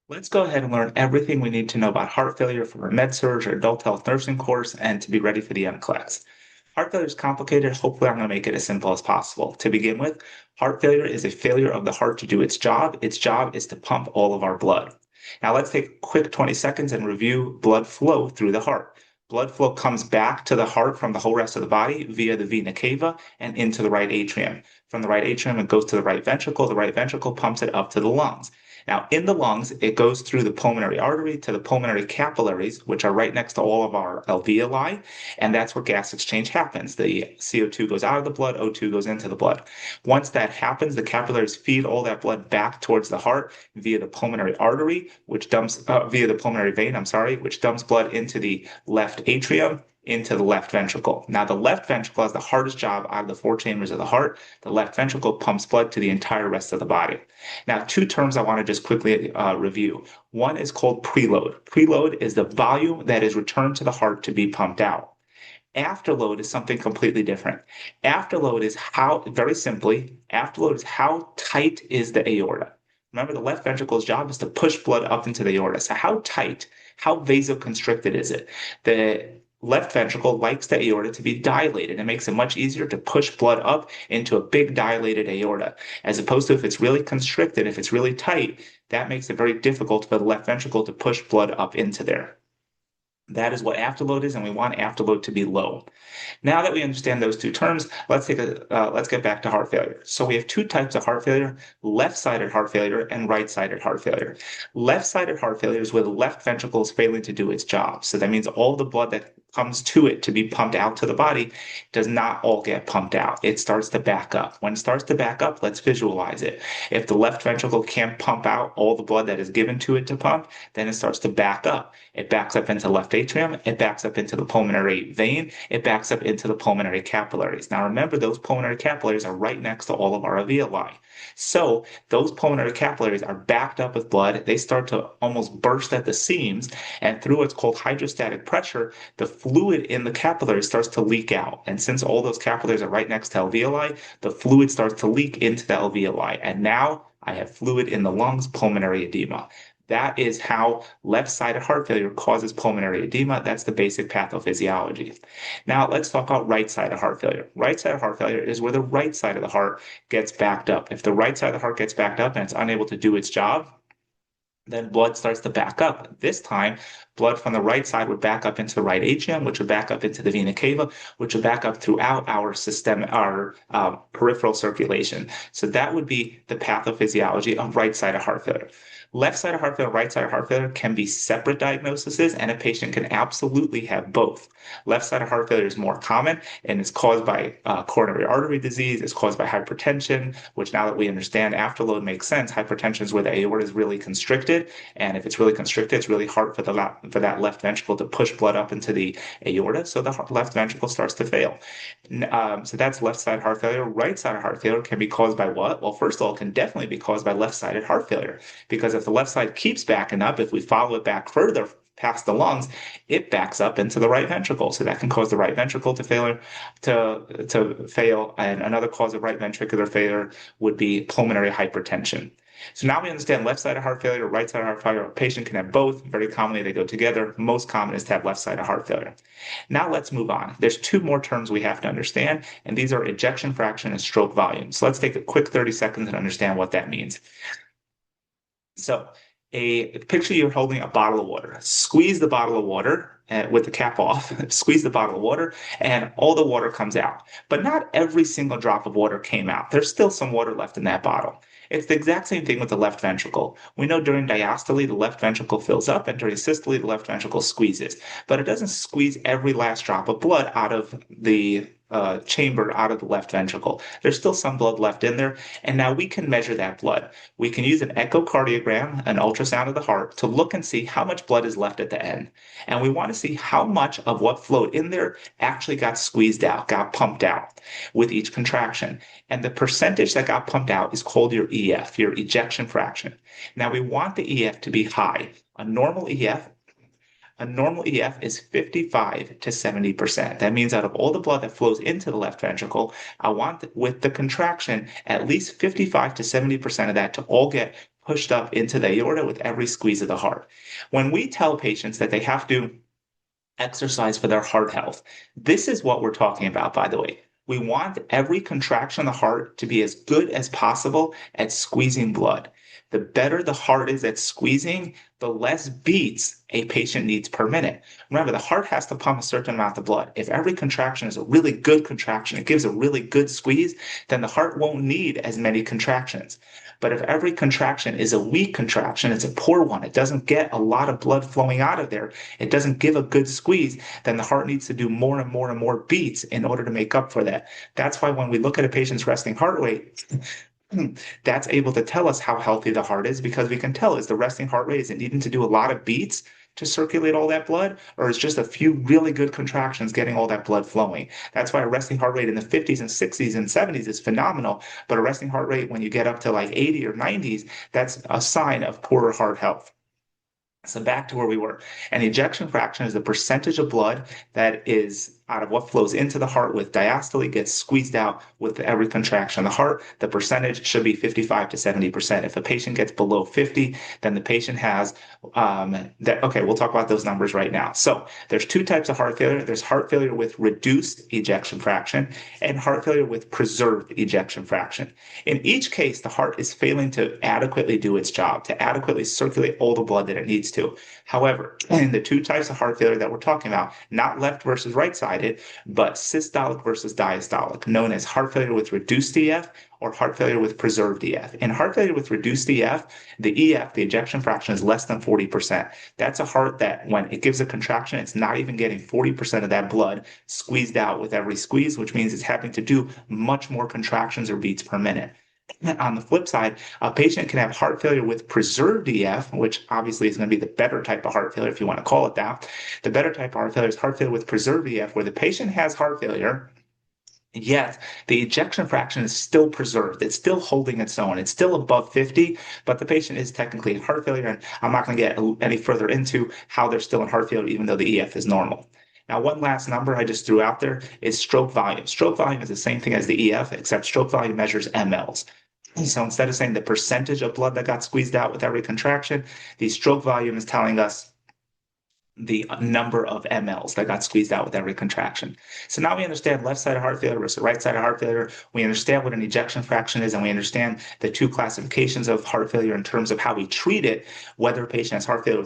Let's go ahead and learn everything we need to know about heart failure for our Medsurg or adult health nursing course and to be ready for the NCLEX. Heart failure is complicated. Hopefully, I'm going to make it as simple as possible. To begin with, heart failure is a failure of the heart to do its job. Its job is to pump all of our blood. Now, let's take a quick 20 seconds and review blood flow through the heart. Blood flow comes back to the heart from the whole rest of the body via the vena cava and into the right atrium. From the right atrium, it goes to the right ventricle. The right ventricle pumps it up to the lungs. Now, in the lungs, it goes through the pulmonary artery to the pulmonary capillaries, which are right next to all of our alveoli, and that's where gas exchange happens. The CO2 goes out of the blood, O2 goes into the blood. Once that happens, the capillaries feed all that blood back towards the heart via the pulmonary artery, which dumps via the pulmonary vein, which dumps blood into the left atrium, into the left ventricle. Now, the left ventricle has the hardest job out of the four chambers of the heart. The left ventricle pumps blood to the entire rest of the body. Now, two terms I want to just quickly review. One is called preload. Preload is the volume that is returned to the heart to be pumped out. Afterload is something completely different. Afterload is how tight is the aorta. Remember, the left ventricle's job is to push blood up into the aorta. So how tight, how vasoconstricted is it? The left ventricle likes the aorta to be dilated. It makes it much easier to push blood up into a big dilated aorta, as opposed to if it's really constricted, if it's really tight, that makes it very difficult for the left ventricle to push blood up into there. That is what afterload is, and we want afterload to be low. Now that we understand those two terms, let's get back to heart failure. So we have two types of heart failure: left-sided heart failure and right-sided heart failure. Left-sided heart failure is where the left ventricle is failing to do its job. So that means all the blood that comes to it to be pumped out to the body does not all get pumped out. It starts to back up. When it starts to back up, let's visualize it. If the left ventricle can't pump out all the blood that is given to it to pump, then it starts to back up. It backs up into the left atrium. It backs up into the pulmonary vein. It backs up into the pulmonary capillaries. Now remember, those pulmonary capillaries are right next to all of our alveoli. So those pulmonary capillaries are backed up with blood. They start to almost burst at the seams, and through what's called hydrostatic pressure, the fluid in the capillary starts to leak out. And since all those capillaries are right next to alveoli, the fluid starts to leak into the alveoli. And now I have fluid in the lungs, pulmonary edema. That is how left-sided heart failure causes pulmonary edema. That's the basic pathophysiology. Now let's talk about right-sided heart failure. Right-sided heart failure is where the right side of the heart gets backed up. If the right side of the heart gets backed up and it's unable to do its job, then blood starts to back up. This time, blood from the right side would back up into the right atrium, which would back up into the vena cava, which would back up throughout our system, our peripheral circulation. So that would be the pathophysiology of right-sided heart failure. Left-sided heart failure, right-sided heart failure can be separate diagnoses, and a patient can absolutely have both. Left-sided heart failure is more common, and it's caused by coronary artery disease. It's caused by hypertension, which now that we understand afterload makes sense. Hypertension is where the aorta is really constricted, and if it's really constricted, it's really hard for that left ventricle to push blood up into the aorta, so the left ventricle starts to fail. So that's left-sided heart failure. Right-sided heart failure can be caused by what? Well, first of all, it can definitely be caused by left-sided heart failure, because if the left side keeps backing up, if we follow it back further past the lungs, it backs up into the right ventricle. So that can cause the right ventricle to fail. And another cause of right ventricular failure would be pulmonary hypertension. So now we understand left-sided heart failure, right-sided heart failure. A patient can have both. Very commonly, they go together. Most common is to have left-sided heart failure. Now let's move on. There's two more terms we have to understand, and these are ejection fraction and stroke volume. So let's take a quick 30 seconds and understand what that means. So a picture you're holding a bottle of water. Squeeze the bottle of water with the cap off. Squeeze the bottle of water, and all the water comes out. But not every single drop of water came out. There's still some water left in that bottle. It's the exact same thing with the left ventricle. We know during diastole, the left ventricle fills up, and during systole, the left ventricle squeezes. But it doesn't squeeze every last drop of blood out of the chamber, out of the left ventricle. There's still some blood left in there, and now we can measure that blood. We can use an echocardiogram, an ultrasound of the heart, to look and see how much blood is left at the end. And we want to see how much of what flowed in there actually got squeezed out, got pumped out with each contraction. And the percentage that got pumped out is called your EF, your ejection fraction. Now we want the EF to be high. A normal EF is 55 to 70%. That means out of all the blood that flows into the left ventricle, I want, with the contraction, at least 55 to 70% of that to all get pushed up into the aorta with every squeeze of the heart. When we tell patients that they have to exercise for their heart health, this is what we're talking about, by the way. We want every contraction of the heart to be as good as possible at squeezing blood. The better the heart is at squeezing, the less beats a patient needs per minute. Remember, the heart has to pump a certain amount of blood. If every contraction is a really good contraction, it gives a really good squeeze, then the heart won't need as many contractions. But if every contraction is a weak contraction, it's a poor one, it doesn't get a lot of blood flowing out of there, it doesn't give a good squeeze, then the heart needs to do more and more and more beats in order to make up for that. That's why when we look at a patient's resting heart rate, that's able to tell us how healthy the heart is, because we can tell, is the resting heart rate, is it needing to do a lot of beats to circulate all that blood, or is just a few really good contractions getting all that blood flowing? That's why a resting heart rate in the 50s and 60s and 70s is phenomenal, but a resting heart rate when you get up to like 80 or 90s, that's a sign of poorer heart health. So back to where we were. An ejection fraction is the percentage of blood that is out of what flows into the heart with diastole gets squeezed out with every contraction of the heart. The percentage should be 55 to 70%. If a patient gets below 50, then the patient has okay, we'll talk about those numbers right now. So there's two types of heart failure. There's heart failure with reduced ejection fraction and heart failure with preserved ejection fraction. In each case, the heart is failing to adequately do its job, to adequately circulate all the blood that it needs to. However, in the two types of heart failure that we're talking about, not left versus right-sided, but systolic versus diastolic, known as heart failure with reduced EF or heart failure with preserved EF. In heart failure with reduced EF, the EF, the ejection fraction, is less than 40%. That's a heart that when it gives a contraction, it's not even getting 40% of that blood squeezed out with every squeeze, which means it's having to do much more contractions or beats per minute. On the flip side, a patient can have heart failure with preserved EF, which obviously is going to be the better type of heart failure, if you want to call it that. The better type of heart failure is heart failure with preserved EF, where the patient has heart failure, yet the ejection fraction is still preserved. It's still holding its own. It's still above 50, but the patient is technically in heart failure, and I'm not going to get any further into how they're still in heart failure, even though the EF is normal. Now, one last number I just threw out there is stroke volume. Stroke volume is the same thing as the EF, except stroke volume measures mLs. So instead of saying the percentage of blood that got squeezed out with every contraction, the stroke volume is telling us the number of mLs that got squeezed out with every contraction. So now we understand left side of heart failure versus right side of heart failure. We understand what an ejection fraction is, and we understand the two classifications of heart failure in terms of how we treat it, whether a patient has heart failure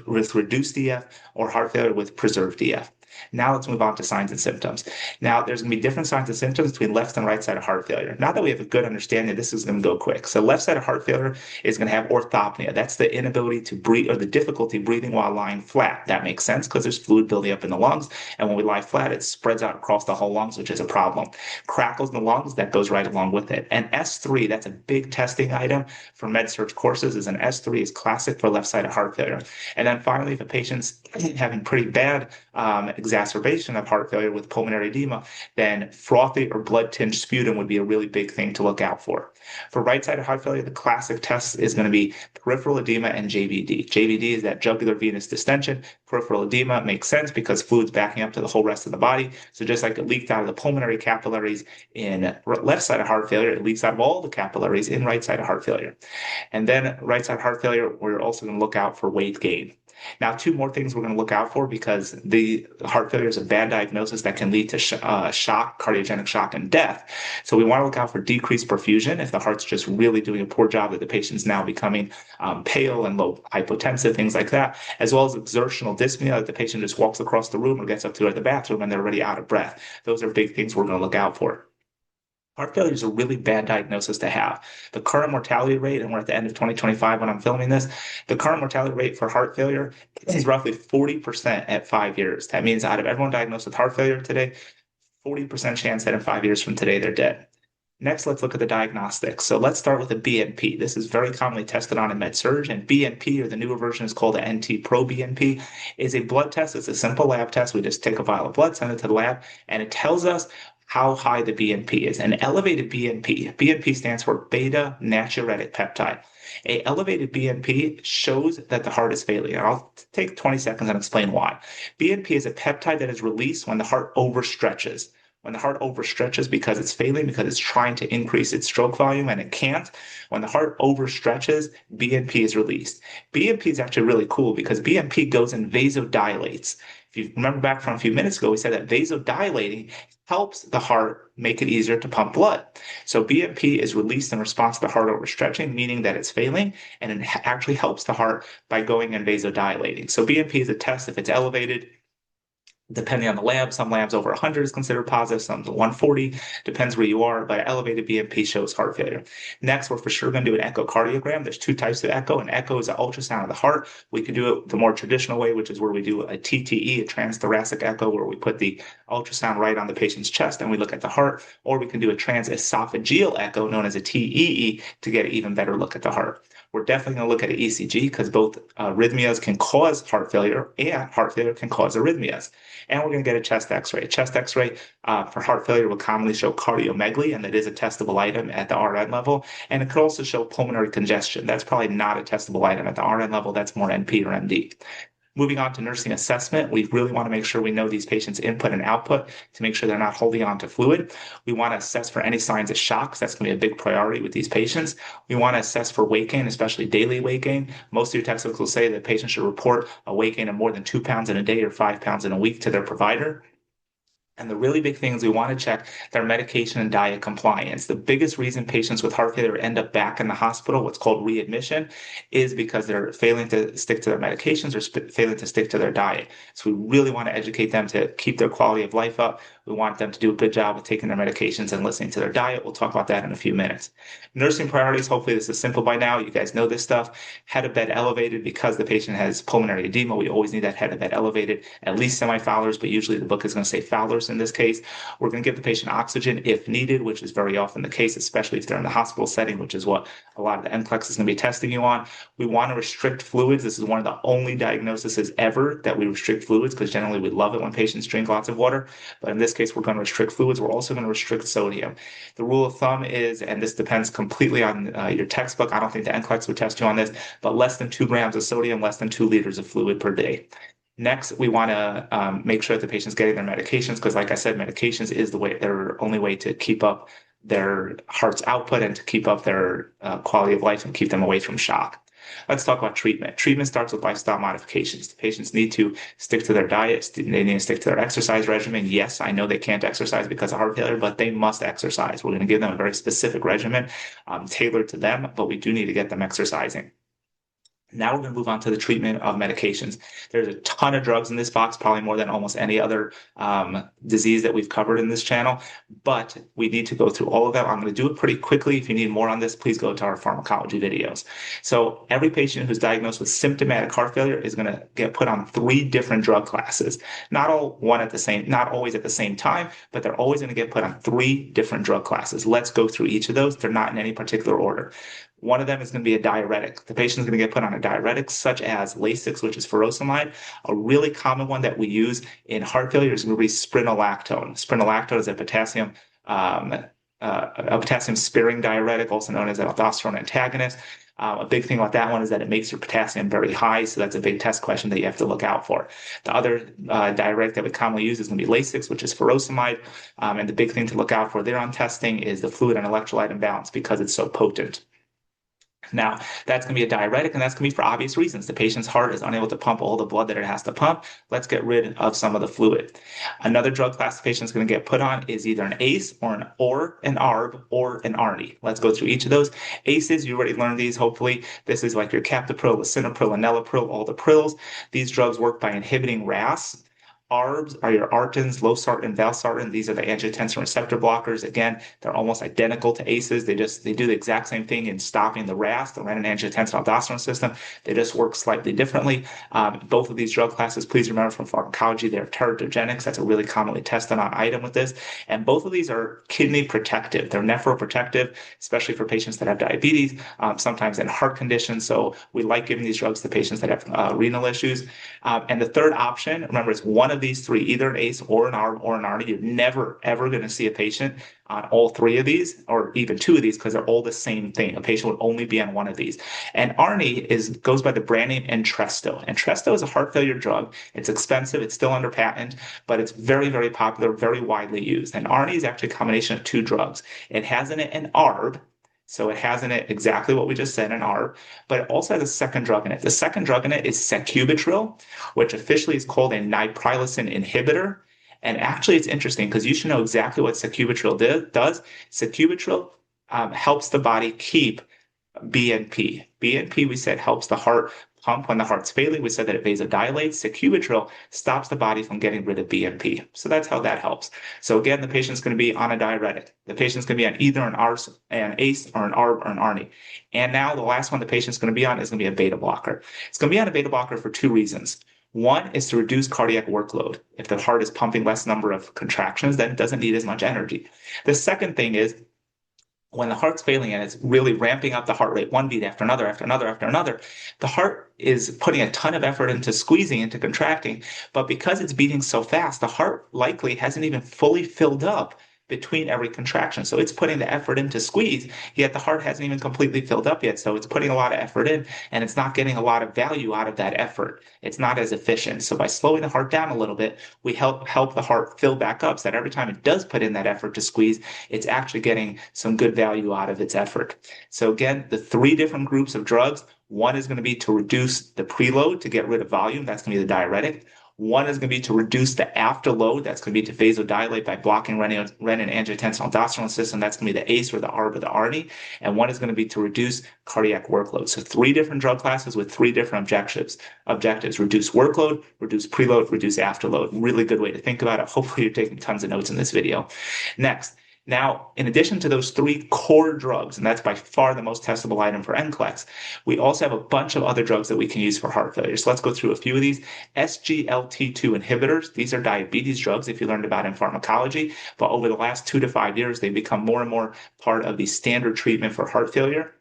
with reduced EF or heart failure with preserved EF. Now let's move on to signs and symptoms. Now there's going to be different signs and symptoms between left and right side of heart failure. Now that we have a good understanding, this is going to go quick. So left side of heart failure is going to have orthopnea. That's the inability to breathe, or the difficulty breathing while lying flat. That makes sense because there's fluid building up in the lungs, and when we lie flat, it spreads out across the whole lungs, which is a problem. Crackles in the lungs, that goes right along with it. And S3, that's a big testing item for Medsurg courses, is an S3 is classic for left side of heart failure. And then finally, if a patient's having pretty bad exacerbation of heart failure with pulmonary edema, then frothy or blood-tinged sputum would be a really big thing to look out for. For right-sided heart failure, the classic test is going to be peripheral edema and JVD. JVD is that jugular venous distension. Peripheral edema makes sense because fluid's backing up to the whole rest of the body. So just like it leaked out of the pulmonary capillaries in left-sided heart failure, it leaks out of all the capillaries in right-sided heart failure. And then right-sided heart failure, we're also going to look out for weight gain. Now, two more things we're going to look out for, because the heart failure is a bad diagnosis that can lead to shock, cardiogenic shock, and death. So we want to look out for decreased perfusion. If the heart's just really doing a poor job, that the patient's now becoming pale and low hypotensive, things like that, as well as exertional dyspnea, that the patient just walks across the room or gets up to the bathroom and they're already out of breath. Those are big things we're going to look out for. Heart failure is a really bad diagnosis to have. The current mortality rate, and we're at the end of 2025 when I'm filming this, the current mortality rate for heart failure is roughly 40% at 5 years. That means out of everyone diagnosed with heart failure today, 40% chance that in 5 years from today, they're dead. Next, let's look at the diagnostics. So let's start with the BNP. This is very commonly tested on in Medsurg, and BNP, or the newer version is called the NT-proBNP, is a blood test. It's a simple lab test. We just take a vial of blood, send it to the lab, and it tells us how high the BNP is. An elevated BNP stands for beta natriuretic peptide. A elevated BNP shows that the heart is failing. And I'll take 20 seconds and explain why. BNP is a peptide that is released when the heart overstretches. When the heart overstretches because it's failing, because it's trying to increase its stroke volume and it can't, when the heart overstretches, BNP is released. BNP is actually really cool because BNP goes and vasodilates. If you remember back from a few minutes ago, we said that vasodilating helps the heart make it easier to pump blood. So BNP is released in response to the heart overstretching, meaning that it's failing, and it actually helps the heart by going and vasodilating. So BNP is a test if it's elevated. Depending on the lab, some labs over 100 is considered positive, some 140, depends where you are, but elevated BNP shows heart failure. Next, we're for sure going to do an echocardiogram. There's two types of echo. An echo is an ultrasound of the heart. We can do it the more traditional way, which is where we do a TTE, a transthoracic echo, where we put the ultrasound right on the patient's chest and we look at the heart, or we can do a transesophageal echo, known as a TEE, to get an even better look at the heart. We're definitely going to look at an ECG because both arrhythmias can cause heart failure and heart failure can cause arrhythmias. And we're going to get a chest x-ray. A chest x-ray for heart failure will commonly show cardiomegaly, and that is a testable item at the RN level. And it could also show pulmonary congestion. That's probably not a testable item at the RN level. That's more NP or MD. Moving on to nursing assessment, we really want to make sure we know these patients' input and output to make sure they're not holding on to fluid. We want to assess for any signs of shocks. That's going to be a big priority with these patients. We want to assess for weight gain, especially daily weight gain. Most of your textbooks will say that patients should report a weight gain of more than 2 pounds in a day or 5 pounds in a week to their provider. And the really big thing is we want to check their medication and diet compliance. The biggest reason patients with heart failure end up back in the hospital, what's called readmission, is because they're failing to stick to their medications or failing to stick to their diet. So we really want to educate them to keep their quality of life up. We want them to do a good job of taking their medications and listening to their diet. We'll talk about that in a few minutes. Nursing priorities, hopefully this is simple by now. You guys know this stuff. Head of bed elevated because the patient has pulmonary edema. We always need that head of bed elevated, at least semi-Fowlers, but usually the book is going to say Fowlers in this case. We're going to give the patient oxygen if needed, which is very often the case, especially if they're in the hospital setting, which is what a lot of the NCLEX is going to be testing you on. We want to restrict fluids. This is one of the only diagnoses ever that we restrict fluids because generally we love it when patients drink lots of water. But in this case, we're going to restrict fluids. We're also going to restrict sodium. The rule of thumb is, and this depends completely on your textbook, I don't think the NCLEX would test you on this, but less than 2 grams of sodium, less than 2 liters of fluid per day. Next, we want to make sure that the patient's getting their medications because, like I said, medications is their only way to keep up their heart's output and to keep up their quality of life and keep them away from shock. Let's talk about treatment. Treatment starts with lifestyle modifications. The patients need to stick to their diet. They need to stick to their exercise regimen. Yes, I know they can't exercise because of heart failure, but they must exercise. We're going to give them a very specific regimen tailored to them, but we do need to get them exercising. Now we're going to move on to the treatment of medications. There's a ton of drugs in this box, probably more than almost any other disease that we've covered in this channel, but we need to go through all of them. I'm going to do it pretty quickly. If you need more on this, please go to our pharmacology videos. So every patient who's diagnosed with symptomatic heart failure is going to get put on 3 different drug classes. Not always at the same time, but they're always going to get put on 3 different drug classes. Let's go through each of those. They're not in any particular order. One of them is going to be a diuretic. The patient is going to get put on a diuretic such as Lasix, which is furosemide. A really common one that we use in heart failure is going to be spironolactone. Spironolactone is a potassium-sparing diuretic, also known as an aldosterone antagonist. A big thing about that one is that it makes your potassium very high, so that's a big test question that you have to look out for. The other diuretic that we commonly use is going to be Lasix, which is furosemide, and the big thing to look out for there on testing is the fluid and electrolyte imbalance because it's so potent. Now, that's going to be a diuretic, and that's going to be for obvious reasons. The patient's heart is unable to pump all the blood that it has to pump. Let's get rid of some of the fluid. Another drug class the patient's going to get put on is either an ACE or an ARB or an ARNI. Let's go through each of those. ACEs, you already learned these, hopefully. This is like your captopril, lisinopril, enalapril, all the prils. These drugs work by inhibiting RAS. ARBs are your Artins, losartan, valsartan. These are the angiotensin receptor blockers. Again, they're almost identical to ACEs. They do the exact same thing in stopping the RAS, the renin-angiotensin-aldosterone system. They just work slightly differently. Both of these drug classes, please remember from pharmacology, they're teratogenics. That's a really commonly tested on item with this. And both of these are kidney protective. They're nephroprotective, especially for patients that have diabetes, sometimes in heart conditions. So we like giving these drugs to patients that have renal issues. And the third option, remember, it's one of of these three, either an ACE or an ARB or an ARNI, you're never, ever going to see a patient on all three of these, or even two of these, because they're all the same thing. A patient would only be on one of these. And ARNI goes by the brand name Entresto. Entresto is a heart failure drug. It's expensive. It's still under patent, but it's very, very popular, very widely used. And ARNI is actually a combination of two drugs. It has in it an ARB, so it has in it exactly what we just said, an ARB, but it also has a second drug in it. The second drug in it is sacubitril, which officially is called a niprolicin inhibitor. And actually, it's interesting because you should know exactly what sacubitril does. Sacubitril helps the body keep BNP. BNP, we said, helps the heart pump when the heart's failing. We said that it vasodilates. Sacubitril stops the body from getting rid of BNP. So that's how that helps. So again, the patient's going to be on a diuretic. The patient's going to be on either an ACE or an ARB or an ARNI. And now the last one the patient's going to be on is going to be a beta blocker. It's going to be on a beta blocker for two reasons. One is to reduce cardiac workload. If the heart is pumping less number of contractions, then it doesn't need as much energy. The second thing is when the heart's failing and it's really ramping up the heart rate, one beat after another, after another, after another, the heart is putting a ton of effort into squeezing, into contracting. But because it's beating so fast, the heart likely hasn't even fully filled up between every contraction. So it's putting the effort in to squeeze, yet the heart hasn't even completely filled up yet. So it's putting a lot of effort in and it's not getting a lot of value out of that effort. It's not as efficient. So by slowing the heart down a little bit, we help the heart fill back up so that every time it does put in that effort to squeeze, it's actually getting some good value out of its effort. So again, the three different groups of drugs, one is going to be to reduce the preload to get rid of volume. That's going to be the diuretic. One is going to be to reduce the afterload. That's going to be to vasodilate by blocking renin-angiotensin-aldosterone system. That's going to be the ACE or the ARB or the ARNI. And one is going to be to reduce cardiac workload. So three different drug classes with three different objectives. Reduce workload, reduce preload, reduce afterload. Really good way to think about it. Hopefully you're taking tons of notes in this video. Next. Now, in addition to those three core drugs, and that's by far the most testable item for NCLEX, we also have a bunch of other drugs that we can use for heart failure. So let's go through a few of these. SGLT2 inhibitors, these are diabetes drugs if you learned about in pharmacology, but over the last 2 to 5 years, they've become more and more part of the standard treatment for heart failure,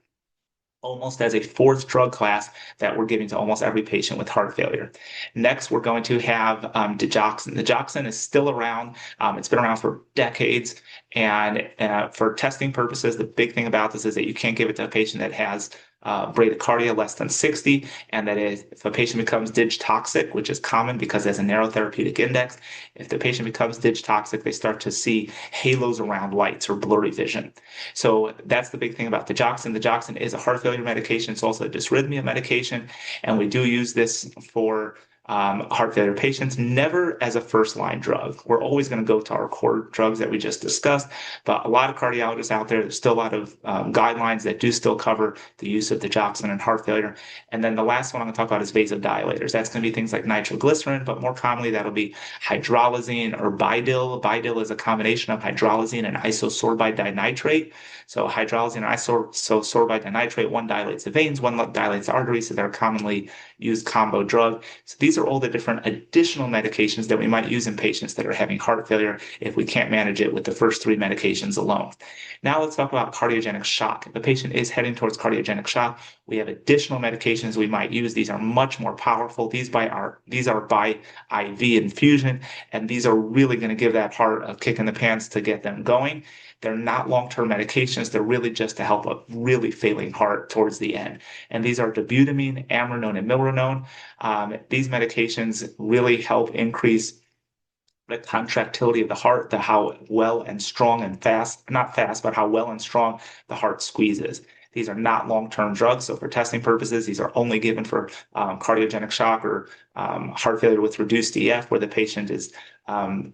almost as a fourth drug class that we're giving to almost every patient with heart failure. Next, we're going to have digoxin. Digoxin is still around. It's been around for decades. And for testing purposes, the big thing about this is that you can't give it to a patient that has bradycardia less than 60, and that is if a patient becomes digitoxic, which is common because there's a narrow therapeutic index, if the patient becomes digitoxic, they start to see halos around lights or blurry vision. So that's the big thing about digoxin. Digoxin is a heart failure medication. It's also a dysrhythmia medication, and we do use this for heart failure patients, never as a first-line drug. We're always going to go to our core drugs that we just discussed, but a lot of cardiologists out there, there's still a lot of guidelines that do still cover the use of digoxin in heart failure. And then the last one I'm going to talk about is vasodilators. That's going to be things like nitroglycerin, but more commonly that'll be hydralazine or Bidil. Bidil is a combination of hydralazine and isosorbide dinitrate. So hydralazine and isosorbide dinitrate, one dilates the veins, one dilates the arteries, so they're a commonly used combo drug. So these are all the different additional medications that we might use in patients that are having heart failure if we can't manage it with the first three medications alone. Now let's talk about cardiogenic shock. If a patient is heading towards cardiogenic shock, we have additional medications we might use. These are much more powerful. These are by IV infusion, and these are really going to give that heart a kick in the pants to get them going. They're not long-term medications. They're really just to help a really failing heart towards the end. And these are dobutamine, amrinone, and milrinone. These medications really help increase the contractility of the heart, how well and strong and fast, not fast, but how well and strong the heart squeezes. These are not long-term drugs. So for testing purposes, these are only given for cardiogenic shock or heart failure with reduced EF, where the patient is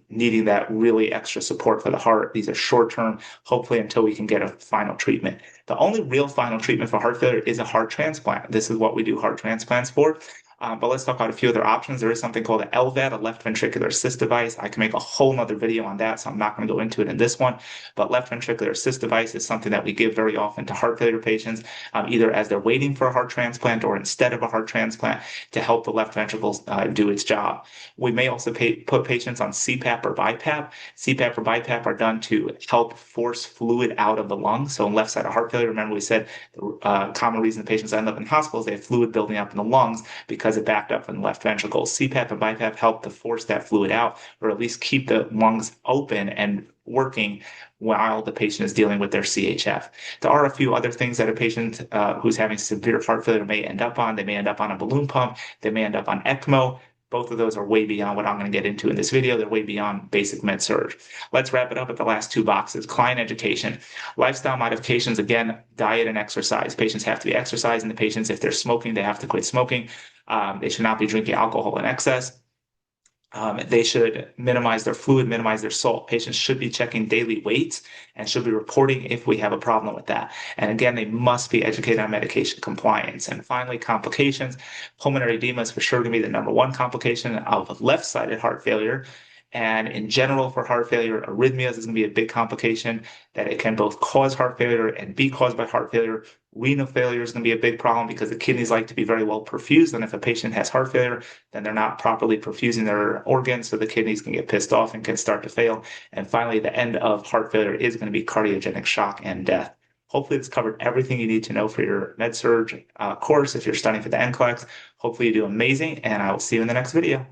needing that really extra support for the heart. These are short-term, hopefully until we can get a final treatment. The only real final treatment for heart failure is a heart transplant. This is what we do heart transplants for. But let's talk about a few other options. There is something called an LVAD, a left ventricular assist device. I can make a whole nother video on that, so I'm not going to go into it in this one. But left ventricular assist device is something that we give very often to heart failure patients, either as they're waiting for a heart transplant or instead of a heart transplant to help the left ventricle do its job. We may also put patients on CPAP or BiPAP. CPAP or BiPAP are done to help force fluid out of the lungs. So in left side of heart failure, remember we said the common reason the patients end up in hospitals, they have fluid building up in the lungs because because it backed up in the left ventricle. CPAP and BiPAP help to force that fluid out, or at least keep the lungs open and working while the patient is dealing with their CHF. There are a few other things that a patient who's having severe heart failure may end up on. They may end up on a balloon pump. They may end up on ECMO. Both of those are way beyond what I'm going to get into in this video. They're way beyond basic Medsurg. Let's wrap it up at the last two boxes. Client education. Lifestyle modifications, again, diet and exercise. Patients have to be exercising. The patients, if they're smoking, they have to quit smoking. They should not be drinking alcohol in excess. They should minimize their fluid, minimize their salt. Patients should be checking daily weights and should be reporting if we have a problem with that. And again, they must be educated on medication compliance. And finally, complications. Pulmonary edema is for sure going to be the number one complication of left-sided heart failure. And in general, for heart failure, arrhythmias is going to be a big complication, that it can both cause heart failure and be caused by heart failure. Renal failure is going to be a big problem because the kidneys like to be very well perfused. And if a patient has heart failure, then they're not properly perfusing their organs, so the kidneys can get pissed off and can start to fail. And finally, the end of heart failure is going to be cardiogenic shock and death. Hopefully, this covered everything you need to know for your Medsurg course if you're studying for the NCLEX. Hopefully, you do amazing, and I will see you in the next video.